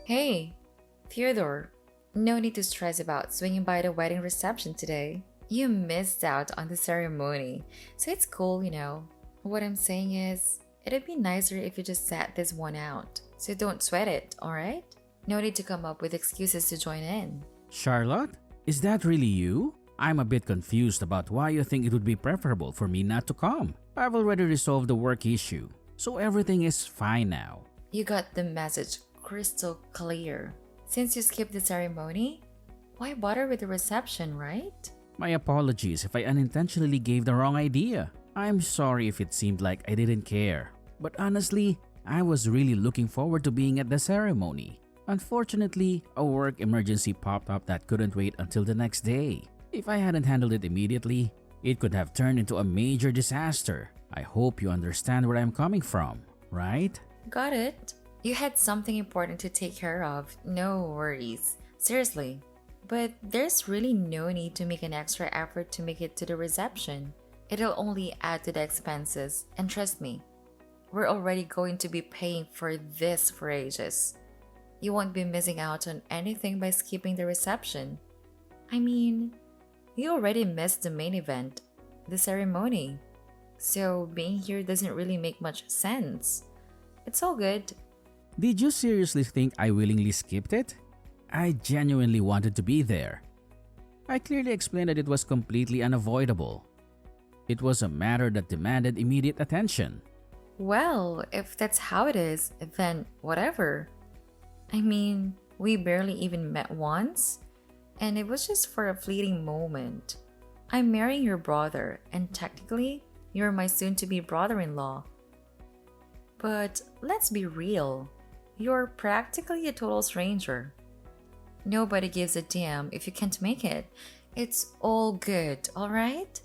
Hey, Theodore, no need to stress about swinging by the wedding reception today. You missed out on the ceremony, so it's cool. What I'm saying is, it'd be nicer if you just sat this one out. So don't sweat it, alright? No need to come up with excuses to join in. Charlotte, is that really you? I'm a bit confused about why you think it would be preferable for me not to come. I've already resolved the work issue, so everything is fine now. You got the message crystal clear. Since you skipped the ceremony, why bother with the reception, right? My apologies if I unintentionally gave the wrong idea. I'm sorry if it seemed like I didn't care. But honestly, I was really looking forward to being at the ceremony. Unfortunately, a work emergency popped up that couldn't wait until the next day. If I hadn't handled it immediately, it could have turned into a major disaster. I hope you understand where I'm coming from, right? Got it. You had something important to take care of. No worries. Seriously. But there's really no need to make an extra effort to make it to the reception. It'll only add to the expenses. And trust me, we're already going to be paying for this for ages. You won't be missing out on anything by skipping the reception. I mean, you already missed the main event, the ceremony. So being here doesn't really make much sense. It's all good. Did you seriously think I willingly skipped it? I genuinely wanted to be there. I clearly explained that it was completely unavoidable. It was a matter that demanded immediate attention. Well, if that's how it is, then whatever. I mean, we barely even met once, and it was just for a fleeting moment. I'm marrying your brother, and technically, you're my soon to be brother in law. But let's be real, you're practically a total stranger. Nobody gives a damn if you can't make it. It's all good, alright?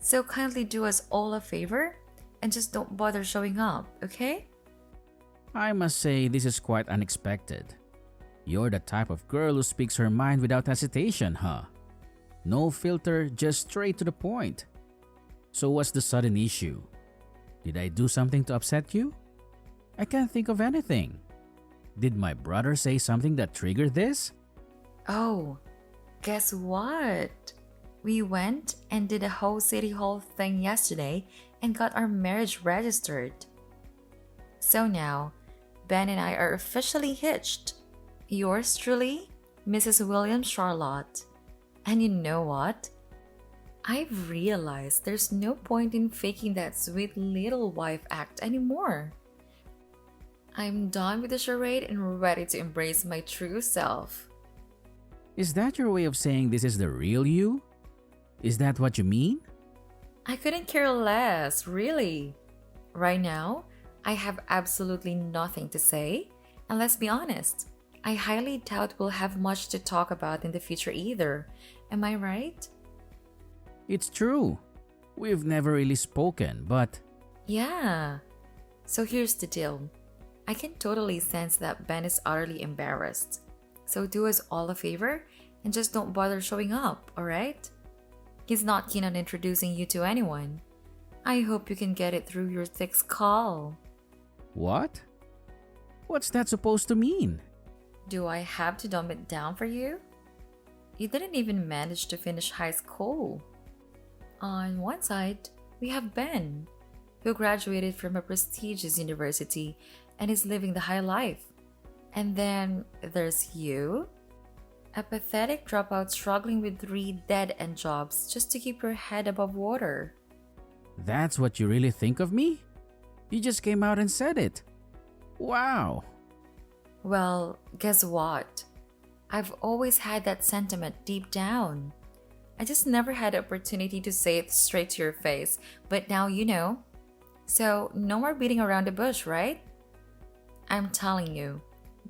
So kindly do us all a favor and just don't bother showing up, okay? I must say this is quite unexpected. You're the type of girl who speaks her mind without hesitation, huh? No filter, just straight to the point. So what's the sudden issue? Did I do something to upset you? I can't think of anything. Did my brother say something that triggered this? Oh, guess what? We went and did a whole city hall thing yesterday and got our marriage registered. So now, Ben and I are officially hitched. Yours truly, Mrs. William Charlotte. And you know what? I've realized there's no point in faking that sweet little wife act anymore. I'm done with the charade and ready to embrace my true self. Is that your way of saying this is the real you? Is that what you mean? I couldn't care less, really. Right now, I have absolutely nothing to say, and let's be honest, I highly doubt we'll have much to talk about in the future either. Am I right? It's true. We've never really spoken, but Yeah. So here's the deal. I can totally sense that Ben is utterly embarrassed. So do us all a favor and just don't bother showing up, alright? He's not keen on introducing you to anyone. I hope you can get it through your thick skull. what? What's that supposed to mean? Do I have to dumb it down for you? You didn't even manage to finish high school. On one side, we have Ben, who graduated from a prestigious university and is living the high life. And then there's you, a pathetic dropout struggling with 3 dead-end jobs just to keep your head above water. That's what you really think of me? You just came out and said it. Wow. Well, guess what? I've always had that sentiment deep down. I just never had the opportunity to say it straight to your face, but now you know. So, no more beating around the bush, right? I'm telling you,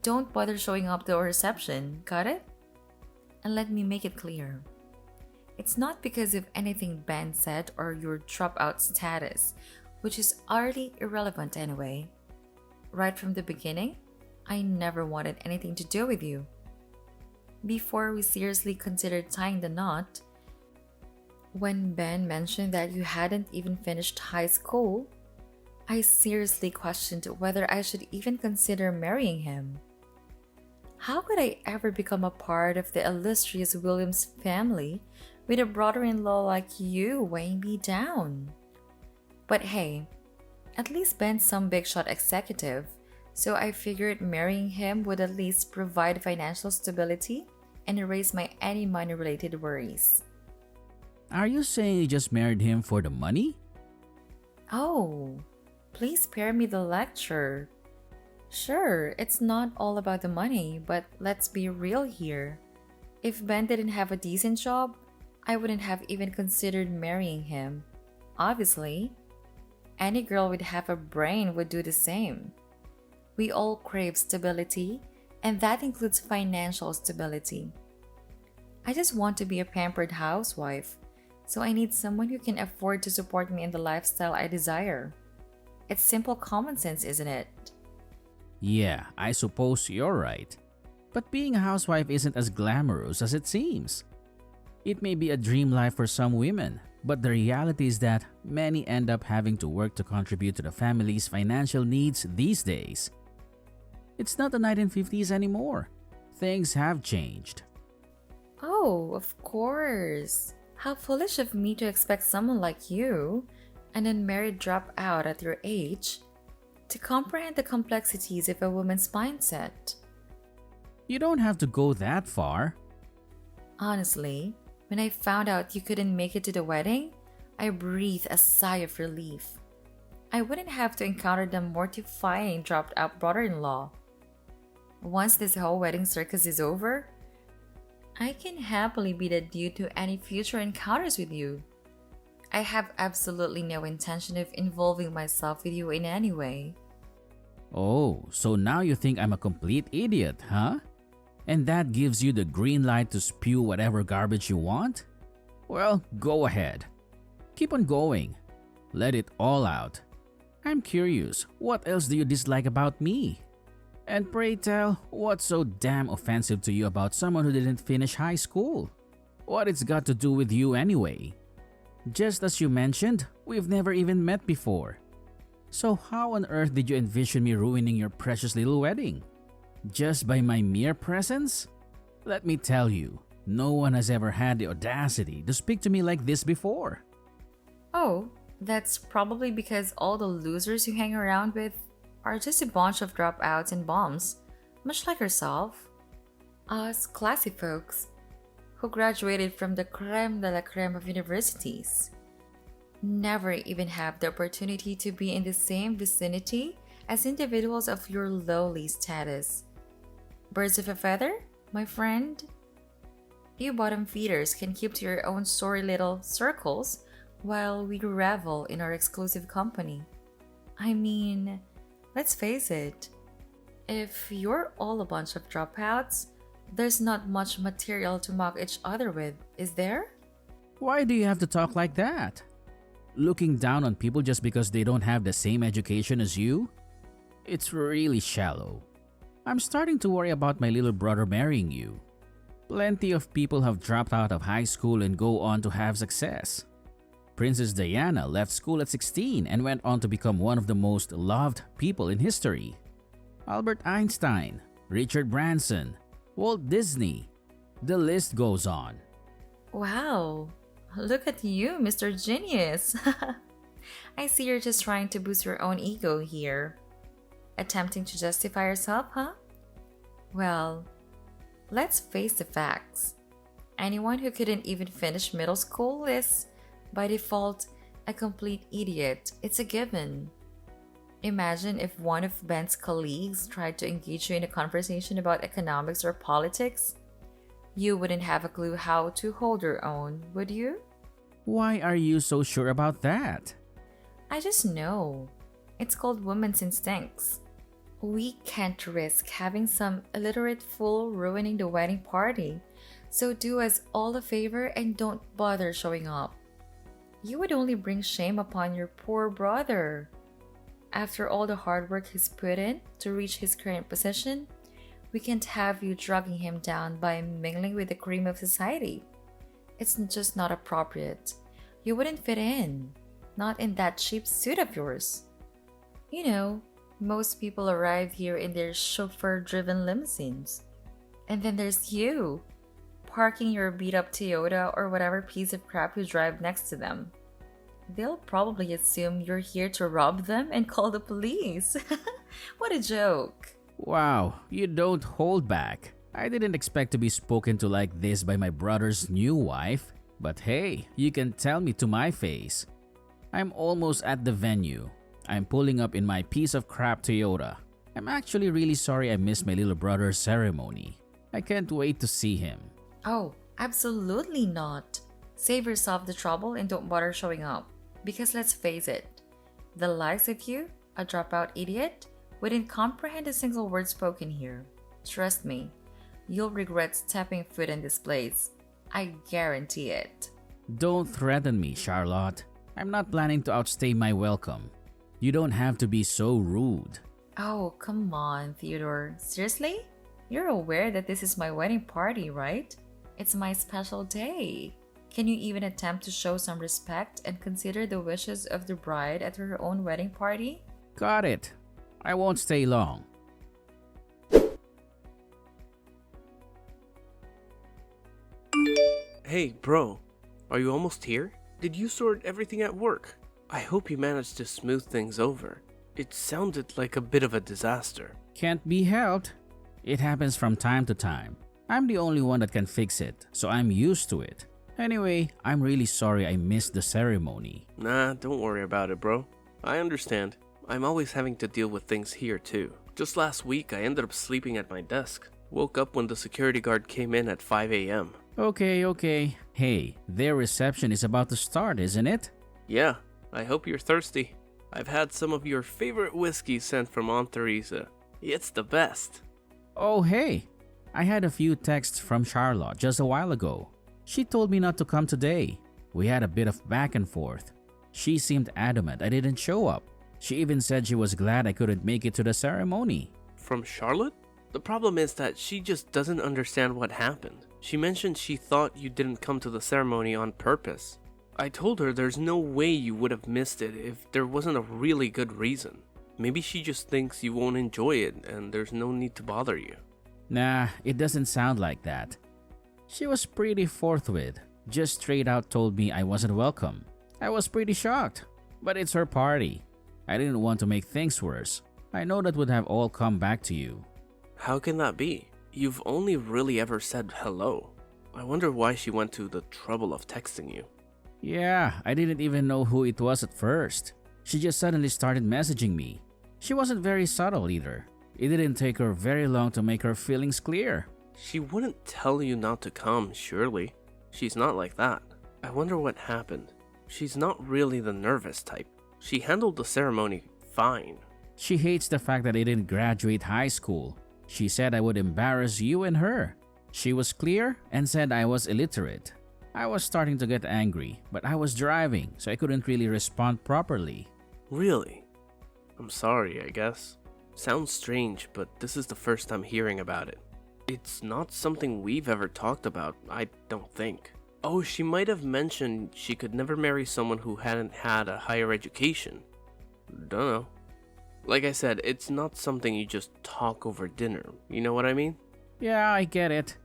don't bother showing up to a reception, got it? And let me make it clear. It's not because of anything Ben said or your dropout status, which is utterly irrelevant anyway. Right from the beginning, I never wanted anything to do with you. Before we seriously considered tying the knot, when Ben mentioned that you hadn't even finished high school, I seriously questioned whether I should even consider marrying him. How could I ever become a part of the illustrious Williams family with a brother in law like you weighing me down? But hey, at least Ben's some big shot executive, so I figured marrying him would at least provide financial stability and erase my any money related worries. Are you saying you just married him for the money? Oh, please spare me the lecture. Sure, it's not all about the money, but let's be real here. If Ben didn't have a decent job, I wouldn't have even considered marrying him. Obviously, any girl with half a brain would do the same. We all crave stability, and that includes financial stability. I just want to be a pampered housewife, so I need someone who can afford to support me in the lifestyle I desire. It's simple common sense, isn't it? Yeah, I suppose you're right. But being a housewife isn't as glamorous as it seems. It may be a dream life for some women, but the reality is that many end up having to work to contribute to the family's financial needs these days. It's not the 1950s anymore. Things have changed. Oh, of course. How foolish of me to expect someone like you, an unmarried dropout at your age, to comprehend the complexities of a woman's mindset. You don't have to go that far. Honestly, when I found out you couldn't make it to the wedding, I breathed a sigh of relief. I wouldn't have to encounter the mortifying dropped out brother in law. Once this whole wedding circus is over, I can happily be the dude to any future encounters with you. I have absolutely no intention of involving myself with you in any way. Oh, so now you think I'm a complete idiot, huh? And that gives you the green light to spew whatever garbage you want? Well, go ahead. Keep on going. Let it all out. I'm curious, what else do you dislike about me? And pray tell, what's so damn offensive to you about someone who didn't finish high school? What it's got to do with you anyway? Just as you mentioned, we've never even met before. So how on earth did you envision me ruining your precious little wedding? Just by my mere presence? Let me tell you, no one has ever had the audacity to speak to me like this before. Oh, that's probably because all the losers you hang around with are just a bunch of dropouts and bums, much like yourself. Us classy folks who graduated from the creme de la creme of universities never even have the opportunity to be in the same vicinity as individuals of your lowly status. Birds of a feather, my friend? You bottom feeders can keep to your own sorry little circles while we revel in our exclusive company. I mean, let's face it, if you're all a bunch of dropouts, there's not much material to mock each other with, is there? Why do you have to talk like that? Looking down on people just because they don't have the same education as you? It's really shallow. I'm starting to worry about my little brother marrying you. Plenty of people have dropped out of high school and go on to have success. Princess Diana left school at 16 and went on to become one of the most loved people in history. Albert Einstein, Richard Branson, Walt Disney. The list goes on. Wow, look at you, Mr. Genius. I see you're just trying to boost your own ego here. Attempting to justify yourself, huh? Well, let's face the facts. Anyone who couldn't even finish middle school is, by default, a complete idiot. It's a given. Imagine if one of Ben's colleagues tried to engage you in a conversation about economics or politics. You wouldn't have a clue how to hold your own, would you? Why are you so sure about that? I just know. It's called women's instincts. We can't risk having some illiterate fool ruining the wedding party, so do us all a favor and don't bother showing up. You would only bring shame upon your poor brother. After all the hard work he's put in to reach his current position, we can't have you dragging him down by mingling with the cream of society. It's just not appropriate. You wouldn't fit in, not in that cheap suit of yours. You know, most people arrive here in their chauffeur-driven limousines. And then there's you, parking your beat up Toyota or whatever piece of crap you drive next to them. They'll probably assume you're here to rob them and call the police. What a joke. Wow, you don't hold back. I didn't expect to be spoken to like this by my brother's new wife. But hey, you can tell me to my face. I'm almost at the venue. I'm pulling up in my piece of crap Toyota. I'm actually really sorry I missed my little brother's ceremony. I can't wait to see him. Oh, absolutely not. Save yourself the trouble and don't bother showing up. Because let's face it, the likes of you, a dropout idiot, wouldn't comprehend a single word spoken here. Trust me, you'll regret stepping foot in this place. I guarantee it. Don't threaten me, Charlotte. I'm not planning to outstay my welcome. You don't have to be so rude. Oh, come on, Theodore. Seriously? You're aware that this is my wedding party, right? It's my special day. Can you even attempt to show some respect and consider the wishes of the bride at her own wedding party? Got it. I won't stay long. Hey, bro. Are you almost here? Did you sort everything at work? I hope you managed to smooth things over. It sounded like a bit of a disaster. Can't be helped. It happens from time to time. I'm the only one that can fix it, so I'm used to it. Anyway, I'm really sorry I missed the ceremony. Nah, don't worry about it, bro. I understand. I'm always having to deal with things here too. Just last week, I ended up sleeping at my desk. Woke up when the security guard came in at 5 a.m. Okay. Hey, their reception is about to start, isn't it? Yeah, I hope you're thirsty. I've had some of your favorite whiskey sent from Aunt Teresa. It's the best. Oh, hey. I had a few texts from Charlotte just a while ago. She told me not to come today. We had a bit of back and forth. She seemed adamant I didn't show up. She even said she was glad I couldn't make it to the ceremony. From Charlotte? The problem is that she just doesn't understand what happened. She mentioned she thought you didn't come to the ceremony on purpose. I told her there's no way you would have missed it if there wasn't a really good reason. Maybe she just thinks you won't enjoy it and there's no need to bother you. Nah, it doesn't sound like that. She was pretty forthwith. Just straight out told me I wasn't welcome. I was pretty shocked. But it's her party. I didn't want to make things worse. I know that would have all come back to you. How can that be? You've only really ever said hello. I wonder why she went to the trouble of texting you. Yeah, I didn't even know who it was at first. She just suddenly started messaging me. She wasn't very subtle either. It didn't take her very long to make her feelings clear. She wouldn't tell you not to come, surely. She's not like that. I wonder what happened. She's not really the nervous type. She handled the ceremony fine. She hates the fact that I didn't graduate high school. She said I would embarrass you and her. She was clear and said I was illiterate. I was starting to get angry, but I was driving, so I couldn't really respond properly. Really? I'm sorry, I guess. Sounds strange, but this is the first time hearing about it. It's not something we've ever talked about, I don't think. Oh, she might have mentioned she could never marry someone who hadn't had a higher education. Dunno. Like I said, it's not something you just talk over dinner, you know what I mean? Yeah, I get it.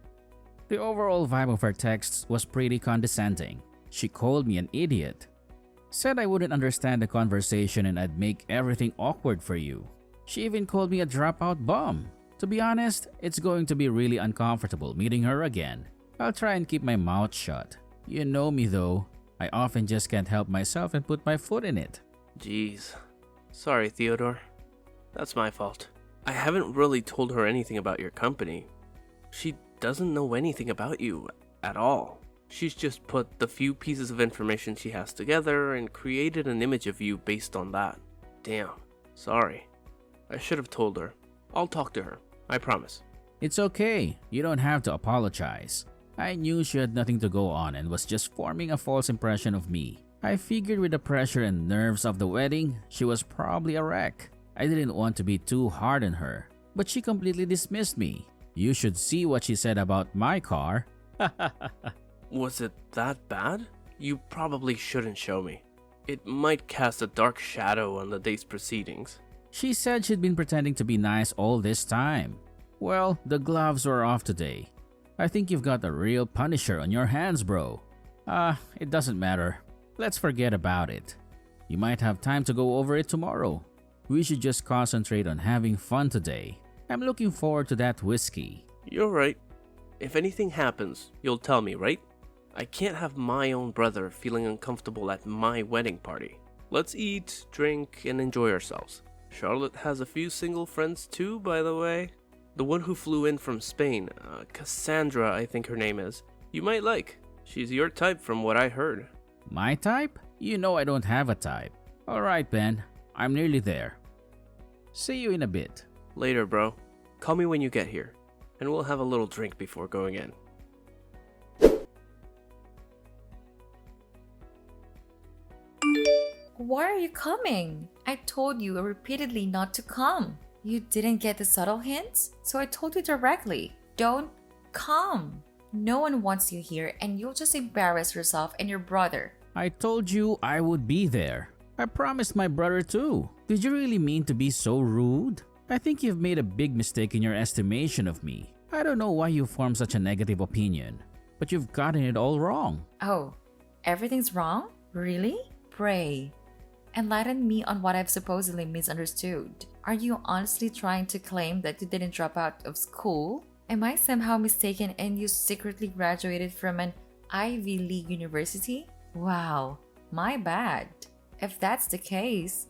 The overall vibe of her texts was pretty condescending. She called me an idiot. Said I wouldn't understand the conversation and I'd make everything awkward for you. She even called me a dropout bum. To be honest, it's going to be really uncomfortable meeting her again. I'll try and keep my mouth shut. You know me though. I often just can't help myself and put my foot in it. Jeez. Sorry, Theodore. That's my fault. I haven't really told her anything about your company. She doesn't know anything about you at all. She's just put the few pieces of information she has together and created an image of you based on that. Damn. Sorry. I should have told her. I'll talk to her. I promise. It's okay. You don't have to apologize. I knew she had nothing to go on and was just forming a false impression of me. I figured with the pressure and nerves of the wedding, she was probably a wreck. I didn't want to be too hard on her, but she completely dismissed me. You should see what she said about my car. Was it that bad? You probably shouldn't show me. It might cast a dark shadow on the day's proceedings. She said she'd been pretending to be nice all this time. Well, the gloves were off today. I think you've got a real punisher on your hands, bro. It doesn't matter. Let's forget about it. You might have time to go over it tomorrow. We should just concentrate on having fun today. I'm looking forward to that whiskey. You're right. If anything happens, you'll tell me, right? I can't have my own brother feeling uncomfortable at my wedding party. Let's eat, drink, and enjoy ourselves. Charlotte has a few single friends too, by the way. The one who flew in from Spain, Cassandra, I think her name is. You might like. She's your type from what I heard. My type? You know I don't have a type. Alright, Ben. I'm nearly there. See you in a bit. Later, bro. Call me when you get here, and we'll have a little drink before going in. Why are you coming? I told you repeatedly not to come. You didn't get the subtle hints? So I told you directly, don't come. No one wants you here and you'll just embarrass yourself and your brother. I told you I would be there. I promised my brother too. Did you really mean to be so rude? I think you've made a big mistake in your estimation of me. I don't know why you formed such a negative opinion, but you've gotten it all wrong. Oh, everything's wrong? Really? Pray. Enlighten me on what I've supposedly misunderstood. Are you honestly trying to claim that you didn't drop out of school? Am I somehow mistaken and you secretly graduated from an Ivy League university? Wow, my bad. If that's the case,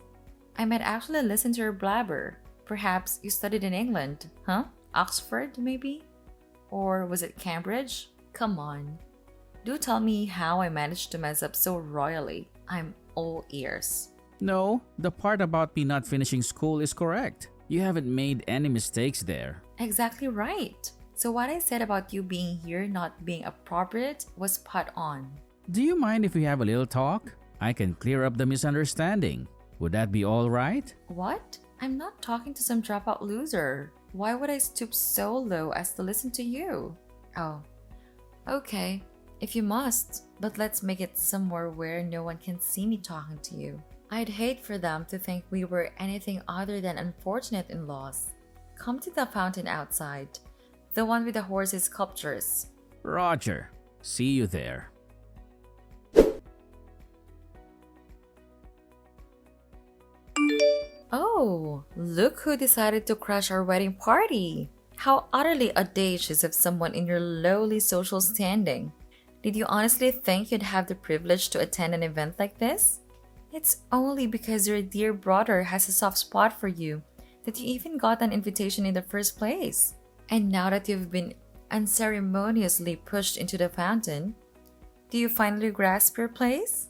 I might actually listen to your blabber. Perhaps you studied in England, huh? Oxford, maybe? Or was it Cambridge? Come on. Do tell me how I managed to mess up so royally. I'm all ears. No, the part about me not finishing school is correct. You haven't made any mistakes there. Exactly right. So what I said about you being here not being appropriate was spot on. Do you mind if we have a little talk? I can clear up the misunderstanding. Would that be all right? What? I'm not talking to some dropout loser. Why would I stoop so low as to listen to you? Oh, okay. If you must, but let's make it somewhere where no one can see me talking to you. I'd hate for them to think we were anything other than unfortunate in-laws. Come to the fountain outside, the one with the horses sculptures. Roger. See you there. Oh, look who decided to crash our wedding party. How utterly audacious of someone in your lowly social standing. Did you honestly think you'd have the privilege to attend an event like this? It's only because your dear brother has a soft spot for you that you even got an invitation in the first place. And now that you've been unceremoniously pushed into the fountain, do you finally grasp your place?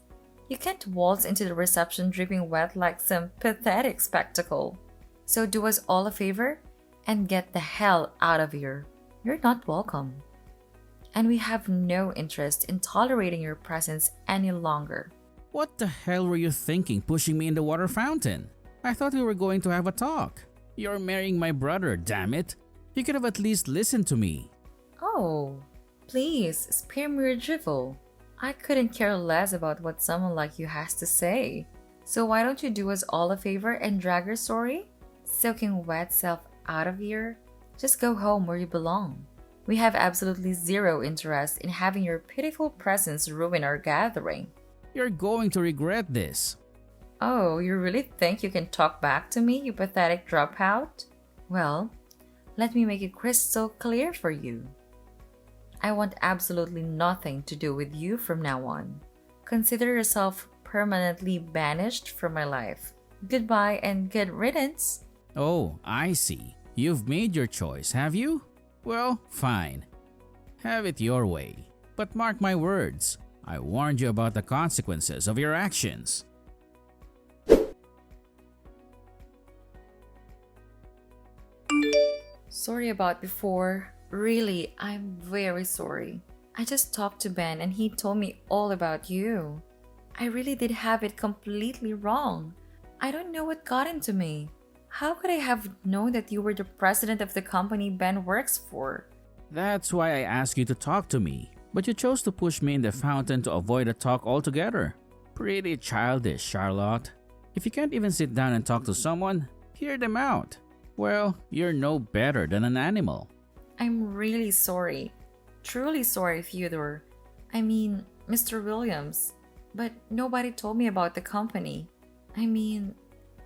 You can't waltz into the reception dripping wet like some pathetic spectacle. So do us all a favor and get the hell out of here. You're not welcome. And we have no interest in tolerating your presence any longer. What the hell were you thinking pushing me in the water fountain? I thought we were going to have a talk. You're marrying my brother, damn it. You could have at least listened to me. Oh, please spare me your drivel. I couldn't care less about what someone like you has to say. So why don't you do us all a favor and drag your story? Soaking wet self out of here? Just go home where you belong. We have absolutely zero interest in having your pitiful presence ruin our gathering. You're going to regret this. Oh, you really think you can talk back to me, you pathetic dropout? Well, let me make it crystal clear for you. I want absolutely nothing to do with you from now on. Consider yourself permanently banished from my life. Goodbye and good riddance. Oh, I see. You've made your choice, have you? Well, fine. Have it your way. But mark my words, I warned you about the consequences of your actions. Sorry about before. Really, I'm very sorry. I just talked to Ben and he told me all about you. I really did have it completely wrong. I don't know what got into me. How could I have known that you were the president of the company Ben works for? That's why I asked you to talk to me, but you chose to push me in the fountain to avoid a talk altogether. Pretty childish, Charlotte. If you can't even sit down and talk to someone, hear them out. Well, you're no better than an animal. I'm really sorry. Truly sorry, Theodore. I mean, Mr. Williams. But nobody told me about the company. I mean,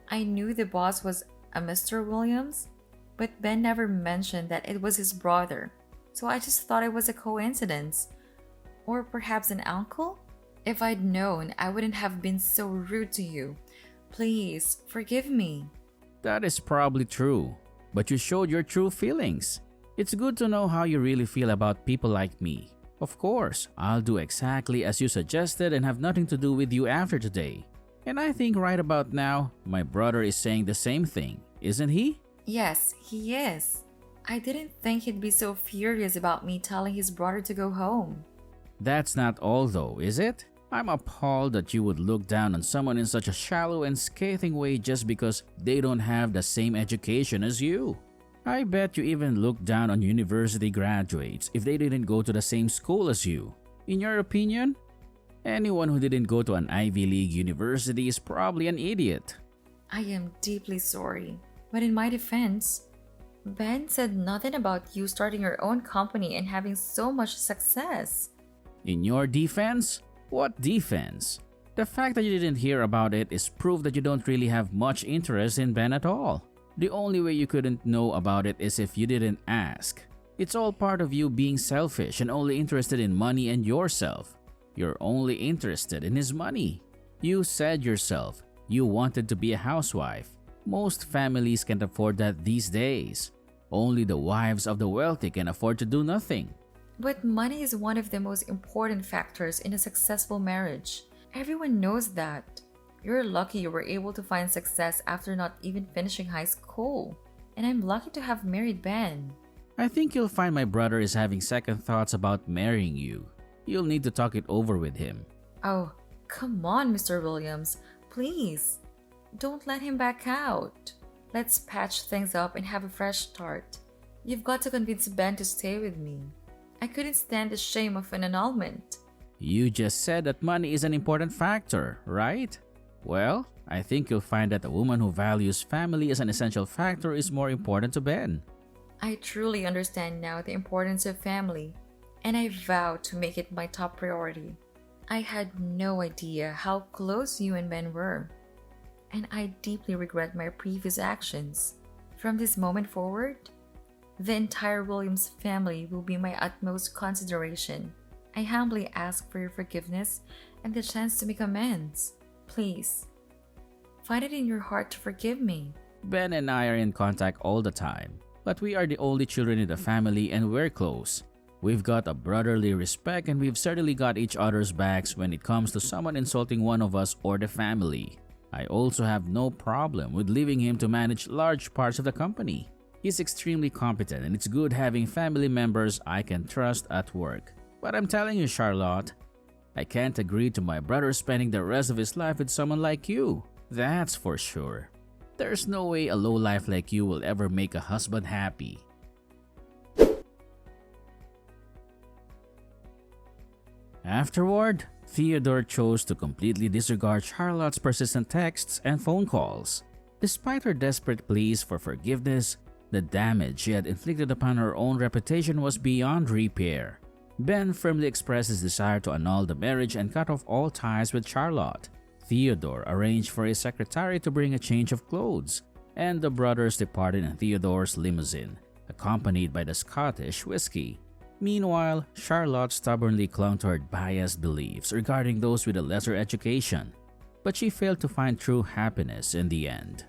I knew the boss was a Mr. Williams, but Ben never mentioned that it was his brother. So I just thought it was a coincidence. Or perhaps an uncle? If I'd known, I wouldn't have been so rude to you. Please, forgive me. That is probably true, but you showed your true feelings. It's good to know how you really feel about people like me. Of course, I'll do exactly as you suggested and have nothing to do with you after today. And I think right about now, my brother is saying the same thing, isn't he? Yes, he is. I didn't think he'd be so furious about me telling his brother to go home. That's not all though, is it? I'm appalled that you would look down on someone in such a shallow and scathing way just because they don't have the same education as you. I bet you even look down on university graduates if they didn't go to the same school as you. In your opinion, anyone who didn't go to an Ivy League university is probably an idiot. I am deeply sorry. But in my defense, Ben said nothing about you starting your own company and having so much success. In your defense? What defense? The fact that you didn't hear about it is proof that you don't really have much interest in Ben at all. The only way you couldn't know about it is if you didn't ask. It's all part of you being selfish and only interested in money and yourself. You're only interested in his money. You said yourself you wanted to be a housewife. Most families can't afford that these days. Only the wives of the wealthy can afford to do nothing. But money is one of the most important factors in a successful marriage. Everyone knows that. You're lucky you were able to find success after not even finishing high school. And I'm lucky to have married Ben. I think you'll find my brother is having second thoughts about marrying you. You'll need to talk it over with him. Oh, come on, Mr. Williams. Please. Don't let him back out. Let's patch things up and have a fresh start. You've got to convince Ben to stay with me. I couldn't stand the shame of an annulment. You just said that money is an important factor, right? Well, I think you'll find that a woman who values family as an essential factor is more important to Ben. I truly understand now the importance of family, and I vow to make it my top priority. I had no idea how close you and Ben were, and I deeply regret my previous actions. From this moment forward, the entire Williams family will be my utmost consideration. I humbly ask for your forgiveness and the chance to make amends. Please, find it in your heart to forgive me. Ben and I are in contact all the time, but we are the only children in the family and we're close. We've got a brotherly respect and we've certainly got each other's backs when it comes to someone insulting one of us or the family. I also have no problem with leaving him to manage large parts of the company. He's extremely competent and it's good having family members I can trust at work. But I'm telling you, Charlotte, I can't agree to my brother spending the rest of his life with someone like you. That's for sure. There's no way a lowlife like you will ever make a husband happy. Afterward, Theodore chose to completely disregard Charlotte's persistent texts and phone calls. Despite her desperate pleas for forgiveness, the damage she had inflicted upon her own reputation was beyond repair. Ben firmly expressed his desire to annul the marriage and cut off all ties with Charlotte. Theodore arranged for his secretary to bring a change of clothes, and the brothers departed in Theodore's limousine, accompanied by the Scottish whiskey. Meanwhile, Charlotte stubbornly clung to her biased beliefs regarding those with a lesser education, but she failed to find true happiness in the end.